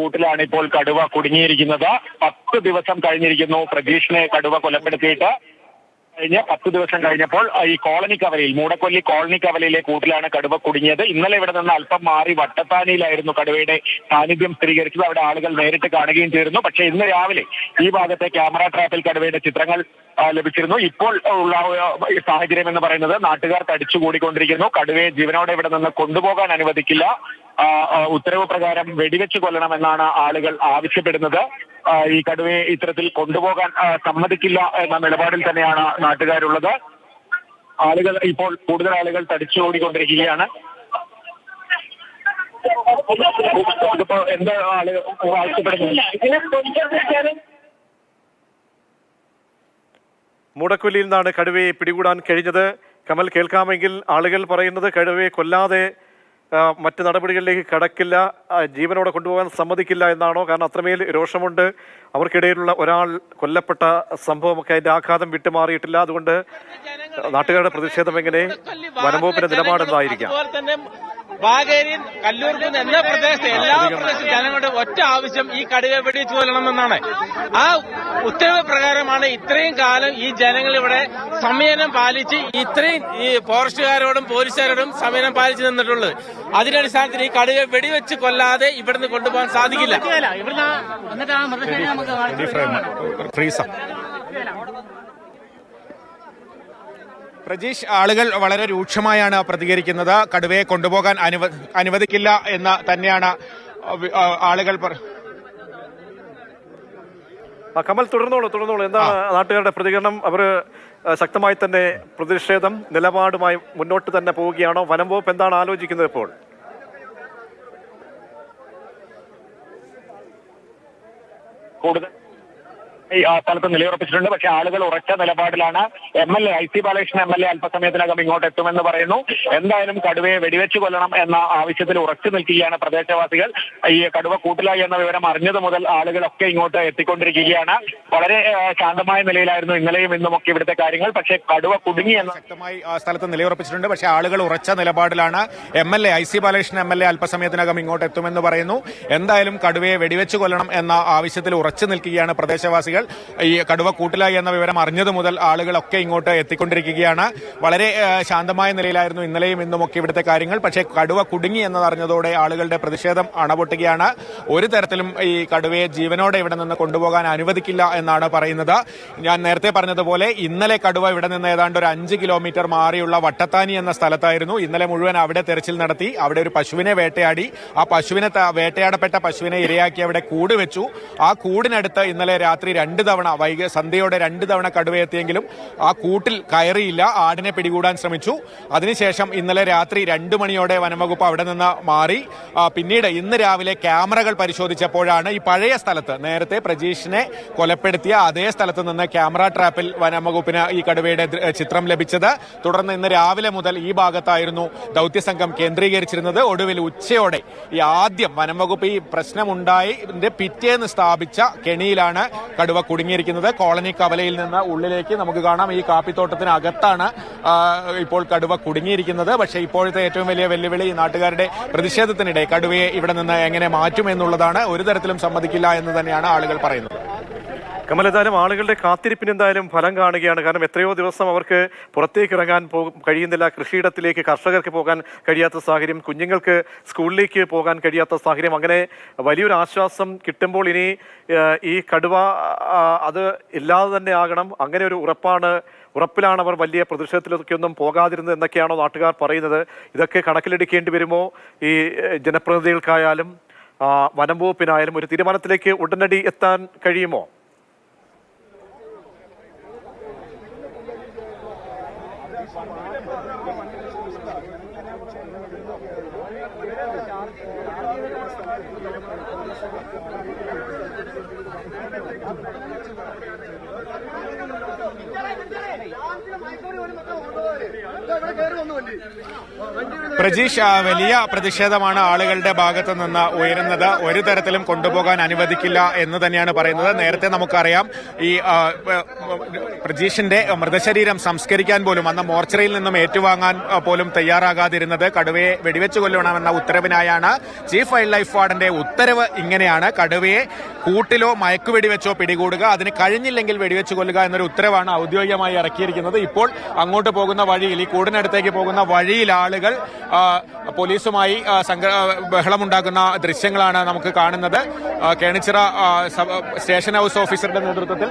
കൂട്ടിലാണ് ഇപ്പോൾ കടുവ കുടുങ്ങിയിരിക്കുന്നത്. 10 ദിവസം കഴിഞ്ഞിരിക്കുന്നു പ്രജീഷിനെ കടുവ കൊലപ്പെടുത്തിയിട്ട്. കഴിഞ്ഞ 10 ദിവസം കഴിഞ്ഞപ്പോൾ ഈ കോളനി കവലയിൽ, മൂടക്കൊല്ലി കോളനി കവലയിലെ കൂട്ടിലാണ് കടുവ കുടുങ്ങിയത്. ഇന്നലെ ഇവിടെ നിന്ന് അല്പം മാറി വട്ടത്താനിയിലായിരുന്നു കടുവയുടെ സാന്നിധ്യം സ്ഥിരീകരിച്ചത്. അവിടെ ആളുകൾ നേരിട്ട് കാണുകയും ചെയ്തിരുന്നു. പക്ഷേ ഇന്ന് രാവിലെ ഈ ഭാഗത്തെ ക്യാമറ ട്രാപ്പിൽ കടുവയുടെ ചിത്രങ്ങൾ ലഭിച്ചിരുന്നു. ഇപ്പോൾ ഉള്ള സാഹചര്യം എന്ന് പറയുന്നത് നാട്ടുകാർ തടിച്ചുകൂടിക്കൊണ്ടിരിക്കുന്നു. കടുവയെ ജീവനോടെ ഇവിടെ നിന്ന് കൊണ്ടുപോകാൻ അനുവദിക്കില്ല, ഉത്തരവ് പ്രകാരം വെടിവെച്ച് കൊല്ലണമെന്നാണ് ആളുകൾ ആവശ്യപ്പെടുന്നത്. ഈ കടുവയെ ഇത്തരത്തിൽ കൊണ്ടുപോകാൻ സമ്മതിക്കില്ല എന്ന നിലപാടിൽ തന്നെയാണ് നാട്ടുകാരുള്ളത്. ആളുകൾ ഇപ്പോൾ കൂടുതൽ ആളുകൾ തടിച്ചുകൂടിക്കൊണ്ടിരിക്കുകയാണ്. ഇതിപ്പോ എന്താ ആളുകൾ ആവശ്യപ്പെടുന്നത്? മൂടക്കൊല്ലിയിൽ നിന്നാണ് കടുവയെ പിടികൂടാൻ കഴിഞ്ഞത്. കമൽ, കേൾക്കാമെങ്കിൽ ആളുകൾ പറയുന്നത് കടുവയെ കൊല്ലാതെ മറ്റ് നടപടികളിലേക്ക് കടക്കില്ല, ജീവനോടെ കൊണ്ടുപോകാൻ സമ്മതിക്കില്ല എന്നാണോ? കാരണം അത്രമേൽ രോഷമുണ്ട്. അവർക്കിടയിലുള്ള ഒരാൾ കൊല്ലപ്പെട്ട സംഭവമൊക്കെ അതിന്റെ ആഘാതം വിട്ടുമാറിയിട്ടില്ല. അതുകൊണ്ട് നാട്ടുകാരുടെ പ്രതിഷേധം എങ്ങനെ? വനംവകുപ്പിന്റെ നിലപാടെന്തായിരിക്കാം? വാഗേരിയും കല്ലൂർക്കുന്ന് എന്ന പ്രദേശത്തെ എല്ലാ പ്രദേശ ജനങ്ങളുടെ ഒറ്റ ആവശ്യം ഈ കടുവയെ വെടിവെച്ച് കൊല്ലണമെന്നാണ്. ആ ഉത്തരവ് പ്രകാരമാണ് ഇത്രയും കാലം ഈ ജനങ്ങൾ ഇവിടെ സംയമനം പാലിച്ച് ഇത്രയും ഈ ഫോറസ്റ്റുകാരോടും പോലീസുകാരോടും സംയമനം പാലിച്ചു നിന്നിട്ടുള്ളത്. അതിനടിസ്ഥാനത്തിൽ ഈ കടുവയെ വെടിവെച്ച് കൊല്ലാതെ ഇവിടുന്ന് കൊണ്ടുപോകാൻ സാധിക്കില്ല. പ്രജീഷ്, ആളുകൾ വളരെ രൂക്ഷമായാണ് പ്രതികരിക്കുന്നത്. കടുവയെ കൊണ്ടുപോകാൻ അനുവദിക്കില്ല എന്ന് തന്നെയാണ് ആളുകൾ കമൽ, തുടർന്നോളൂ. എന്താണ് നാട്ടുകാരുടെ പ്രതികരണം? അവർ ശക്തമായി തന്നെ പ്രതിഷേധം നിലപാടുമായി മുന്നോട്ട് തന്നെ പോവുകയാണോ? വനം വകുപ്പ് എന്താണ് ആലോചിക്കുന്നത് ഇപ്പോൾ? കൂടുതൽ ഈ സ്ഥലത്ത് നിലയുറപ്പിച്ചിട്ടുണ്ട്. പക്ഷേ ആളുകൾ ഉറച്ച നിലപാടിലാണ്. MLA IC ബാലകൃഷ്ണൻ MLA അല്പസമയത്തിനകം ഇങ്ങോട്ട് എത്തുമെന്ന് പറയുന്നു. എന്തായാലും കടുവയെ വെടിവെച്ച് കൊല്ലണം എന്ന ആവശ്യത്തിൽ ഉറച്ചു നിൽക്കുകയാണ് പ്രദേശവാസികൾ. ഈ കടുവ കൂട്ടിലായി എന്ന വിവരം അറിഞ്ഞത് മുതൽ ആളുകളൊക്കെ ഇങ്ങോട്ട് എത്തിക്കൊണ്ടിരിക്കുകയാണ്. വളരെ ശാന്തമായ നിലയിലായിരുന്നു ഇന്നലെയും ഇന്നുമൊക്കെ ഇവിടുത്തെ കാര്യങ്ങൾ. പക്ഷേ കടുവ കുടുങ്ങി എന്ന ശക്തമായി സ്ഥലത്ത് നിലയുറപ്പിച്ചിട്ടുണ്ട്. പക്ഷേ ആളുകൾ ഉറച്ച നിലപാടിലാണ്. MLA IC ബാലകൃഷ്ണൻ MLA അല്പസമയത്തിനകം ഇങ്ങോട്ട് എത്തുമെന്ന് പറയുന്നു. എന്തായാലും കടുവയെ വെടിവെച്ച് കൊല്ലണം എന്ന ആവശ്യത്തിൽ ഉറച്ചു നിൽക്കുകയാണ് പ്രദേശവാസികൾ. ഈ കടുവ കൂട്ടിലായി എന്ന വിവരം അറിഞ്ഞത് മുതൽ ആളുകളൊക്കെ ഇങ്ങോട്ട് എത്തിക്കൊണ്ടിരിക്കുകയാണ്. വളരെ ശാന്തമായ നിലയിലായിരുന്നു ഇന്നലെയും ഇന്നുമൊക്കെ ഇവിടുത്തെ കാര്യങ്ങൾ. പക്ഷേ കടുവ കുടുങ്ങി എന്നതറിഞ്ഞതോടെ ആളുകളുടെ പ്രതിഷേധം അണപൊട്ടുകയാണ്. ഒരു തരത്തിലും ഈ കടുവയെ ജീവനോടെ ഇവിടെ നിന്ന് കൊണ്ടുപോകാൻ അനുവദിക്കില്ല എന്നാണ് പറയുന്നത്. ഞാൻ നേരത്തെ പറഞ്ഞതുപോലെ ഇന്നലെ കടുവ ഇവിടെ നിന്ന് ഏതാണ്ട് ഒരു 5 കിലോമീറ്റർ മാറിയുള്ള വട്ടത്താനി എന്ന സ്ഥലത്തായിരുന്നു. ഇന്നലെ മുഴുവൻ അവിടെ തെരച്ചിൽ നടത്തി. അവിടെ ഒരു പശുവിനെ വേട്ടയാടി. ആ വേട്ടയാടപ്പെട്ട പശുവിനെ ഇരയാക്കി അവിടെ കൂട് വെച്ചു. ആ കൂടിനടുത്ത് ഇന്നലെ രാത്രി 2 തവണ സന്ധ്യയോടെ 2 തവണ കടുവയെത്തിയെങ്കിലും ആ കൂട്ടിൽ കയറിയില്ല. ആടിനെ പിടികൂടാൻ ശ്രമിച്ചു. അതിനുശേഷം ഇന്നലെ രാത്രി 2 മണിയോടെ വനംവകുപ്പ് അവിടെ നിന്ന് മാറി. പിന്നീട് ഇന്ന് രാവിലെ ക്യാമറകൾ പരിശോധിച്ചപ്പോഴാണ് ഈ പഴയ സ്ഥലത്ത്, നേരത്തെ പ്രജീഷിനെ കൊലപ്പെടുത്തിയ അതേ സ്ഥലത്ത് നിന്ന് ക്യാമറ ട്രാപ്പിൽ വനംവകുപ്പിന് ഈ കടുവയുടെ ചിത്രം ലഭിച്ചത്. തുടർന്ന് ഇന്ന് രാവിലെ മുതൽ ഈ ഭാഗത്തായിരുന്നു ദൌത്യസംഘം കേന്ദ്രീകരിച്ചിരുന്നത്. ഒടുവിൽ ഉച്ചയോടെ ഈ ആദ്യം വനംവകുപ്പ് ഈ പ്രശ്നമുണ്ടായതിന്റെ പിറ്റേന്ന് സ്ഥാപിച്ച കെണിയിലാണ് കടുവ കുടുങ്ങിയിരിക്കുന്നത്. കോളനി കവലയിൽ നിന്ന് ഉള്ളിലേക്ക് നമുക്ക് കാണാം. ഈ കാപ്പിത്തോട്ടത്തിനകത്താണ് ഇപ്പോൾ കടുവ കുടുങ്ങിയിരിക്കുന്നത്. പക്ഷേ ഇപ്പോഴത്തെ ഏറ്റവും വലിയ വെല്ലുവിളി ഈ നാട്ടുകാരുടെ പ്രതിഷേധത്തിനിടെ കടുവയെ ഇവിടെ നിന്ന് എങ്ങനെ മാറ്റുമെന്നുള്ളതാണ്. ഒരു തരത്തിലും സമ്മതിക്കില്ല എന്ന് തന്നെയാണ് ആളുകൾ പറയുന്നത്. കമൽ, എന്തായാലും ആളുകളുടെ കാത്തിരിപ്പിന് എന്തായാലും ഫലം കാണുകയാണ്. കാരണം എത്രയോ ദിവസം അവർക്ക് പുറത്തേക്ക് ഇറങ്ങാൻ കഴിയുന്നില്ല. കൃഷിയിടത്തിലേക്ക് കർഷകർക്ക് പോകാൻ കഴിയാത്ത സാഹചര്യം, കുഞ്ഞുങ്ങൾക്ക് സ്കൂളിലേക്ക് പോകാൻ കഴിയാത്ത സാഹചര്യം. അങ്ങനെ വലിയൊരു ആശ്വാസം കിട്ടുമ്പോൾ ഇനി ഈ കടുവ അത് ഇല്ലാതെ തന്നെ ആകണം, അങ്ങനെ ഒരു ഉറപ്പിലാണ് അവർ വലിയ പ്രതിഷേധത്തിലൊക്കെ ഒന്നും പോകാതിരുന്നത് എന്നൊക്കെയാണോ നാട്ടുകാർ പറയുന്നത്? ഇതൊക്കെ കണക്കിലെടുക്കേണ്ടി വരുമോ ഈ ജനപ്രതിനിധികൾക്കായാലും വനം വകുപ്പിനായാലും? ഒരു തീരുമാനത്തിലേക്ക് ഉടനടി എത്താൻ കഴിയുമോ? പ്രജീഷ്, വലിയ പ്രതിഷേധമാണ് ആളുകളുടെ ഭാഗത്തു നിന്ന് ഉയരുന്നത്. ഒരു തരത്തിലും കൊണ്ടുപോകാൻ അനുവദിക്കില്ല എന്ന് തന്നെയാണ് പറയുന്നത്. നേരത്തെ നമുക്കറിയാം ഈ പ്രജീഷിന്റെ മൃതശരീരം സംസ്കരിക്കാൻ പോലും അന്ന് മോർച്ചറിയിൽ നിന്നും ഏറ്റുവാങ്ങാൻ പോലും തയ്യാറാകാതിരുന്നത് കടുവയെ വെടിവെച്ച് കൊല്ലണമെന്ന ഉത്തരവിനായാണ്. ചീഫ് വൈൽഡ് ലൈഫ് വാർഡന്റെ ഉത്തരവ് ഇങ്ങനെയാണ്: കടുവയെ കൂട്ടിലോ മയക്കുവെടിവെച്ചോ പിടികൂടുക, അതിന് കഴിഞ്ഞില്ലെങ്കിൽ വെടിവെച്ച് കൊല്ലുക എന്നൊരു ഉത്തരവാണ് ഔദ്യോഗികമായി ഇറക്കിയിരിക്കുന്നത്. ഇപ്പോൾ അങ്ങോട്ട് പോകുന്ന വഴിയിൽ, ഈ കൂടിനടുത്തേക്ക് പോകുന്ന വഴിയിൽ ആളുകൾ പോലീസുമായി ബഹളമുണ്ടാക്കുന്ന ദൃശ്യങ്ങളാണ് നമുക്ക് കാണുന്നത്. കേണിച്ചിറ സ്റ്റേഷൻ ഹൌസ് ഓഫീസറുടെ നേതൃത്വത്തിൽ